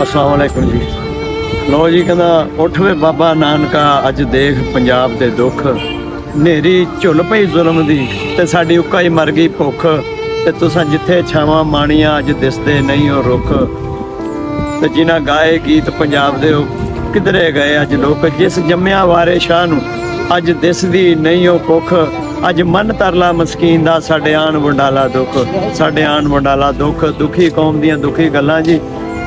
अस्सलाम वालेकुम जी। लो जी कहना उठ वे बाबा नानका अज देख पंजाब दे दुख, नेरी झुल पई जुल्म दी ते साडी उक्का ही मर गई भुख, ते तुसां जिथे छावां माणियां अज दिसदे नहीं हो रुख, ते जिन्हां गाए गीत पंजाब दे किधरे गए अज लोक, जिस जम्मिया वारे शाह नूं अज दिसदी नहीं हो कुख, अज मन तरला मस्कीन दा साडे आन वंडाला दुख, साडे आन वंडाला दुख, दुखी कौम दियां दुखी गल्लां जी।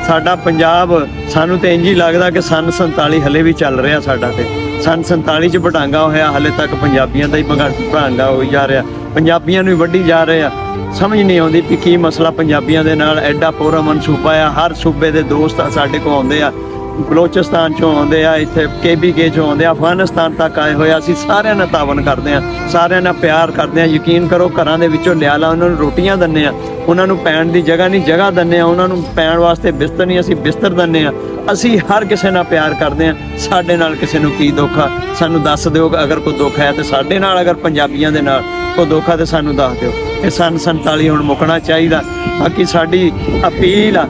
साडा पंजाब सानू तो इंज ही लगदा कि सन 47 हले भी चल रहा, साडा ते सन 47 च भटांगा होया, हले तक पंजाबियों का ही भटांगा हो जा रहा, पंजाबियों नूं वड्डी जा रहे। समझ नहीं आउंदी कि की मसला पंजाबियों दे नाल। एडा पूरा मनसूबा आ, हर सूबे दे दोस्त साडे कोल आउंदे आ, बलोचिस्तान चों आउंदे आ, इत्थे KBK चों आउंदे आ, अफगानिस्तान तक आए होए। असीं सारिआं नाल तावन करदे आ, सारिआं नाल प्यार करदे आ। यकीन करो घरां दे विचों लिया ला उन्हां नूं रोटियां दिंदे आ, उन्हां नूं पैण दी जगह नहीं जगह दिंदे आ, उन्हां नूं पैण वास्ते बिस्तर नहीं असीं बिस्तर दिंदे आ। असीं हर किसे नाल प्यार करदे आ। साडे नाल किसे नूं की दुख आ सानूं दस दिओ, अगर कोई दुख है ते साडे नाल, अगर पंजाबियां दे नाल कोई दुख आ ते सानूं दस दिओ। ये सन 47 हुण मुकना चाहिदा। बाकी साडी अपील आ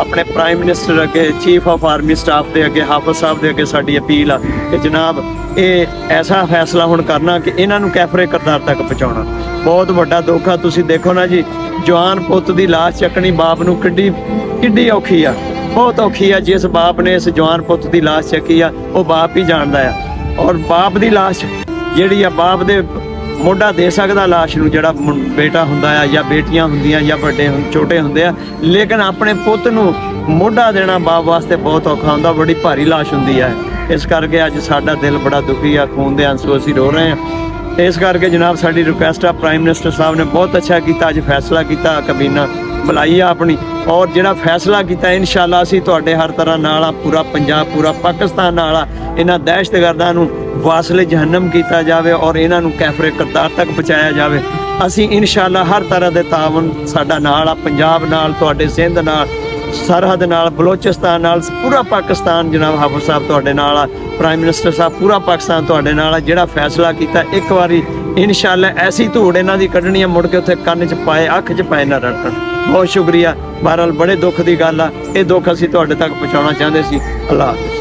अपने प्राइम मिनिस्टर अगे, चीफ ऑफ आर्मी स्टाफ के अगे, हाफिज साहब के अगे साडी अपील आ कि जनाब ये ऐसा फैसला हुण करना कि इन्हां नूं कैफरे करतार तक पहुँचाउणा। बहुत वड्डा दुख आ। तुसीं देखो ना जी, जवान पुत्त दी लाश चकनी बाप नूं किड्डी औखी आ, बहुत औखी आ। जिस बाप ने इस जवान पुत्त दी लाश चकी आ वो बाप ही जाणदा आ, और बाप दी लाश जिहड़ी आ बाप दे मोढा दे सकदा लाश नूं, जिहड़ा बेटा हुंदा आ या बेटियां हुंदियां या वड्डे छोटे हुंदे आ, लेकिन अपने पुੱਤ नूं मोढा देना बाप वास्ते बहुत औखा हुंदा, बड़ी भारी लाश हुंदी है। इस करके अज साडा दिल बड़ा दुखी आ, खून दे आंसू असीं रो रहे हैं। इस करके जनाब साडी रिक्वेस्ट आ, प्राइम मिनिस्टर साहब ने बहुत अच्छा किया, अज फैसला किया, कबीना बुलाई आ अपनी, और जिहड़ा फैसला किया इंशाअल्लाह असीं तुहाडे हर तरह नाल आ, पूरा पंजाब पूरा पाकिस्तान नाल आ। इन्हां दहशतगर्दां नूं वासले जहन्नम किया जाए और इन्हां नूं कैफरे करतार तक पहुँचाया जाए। असीं इंशाअल्लाह हर तरह के तावन साडा नाल आ, पंजाब नाल, तुहाडे सिंध नाल, सरहद नाल, बलोचिस्तान नाल, पूरा पाकिस्तान जनाब हाफिज साहब तुहाडे नाल आ, प्राइम मिनिस्टर साहब पूरा पाकिस्तान तुहाडे नाल आ। जिहड़ा फैसला किया एक बारी इंशाअल्लाह ऐसी धूड़ इन्हां दी कढणी आ, मुड़ के उत्थे कंन च पाए अख च पाए ना रखण। बहुत शुक्रिया। बहरहाल बड़े दुख की गल आ, ये दुख असीं तुहाडे तक पहुँचाउणा चाहते सी। अल्लाह हाफिज़।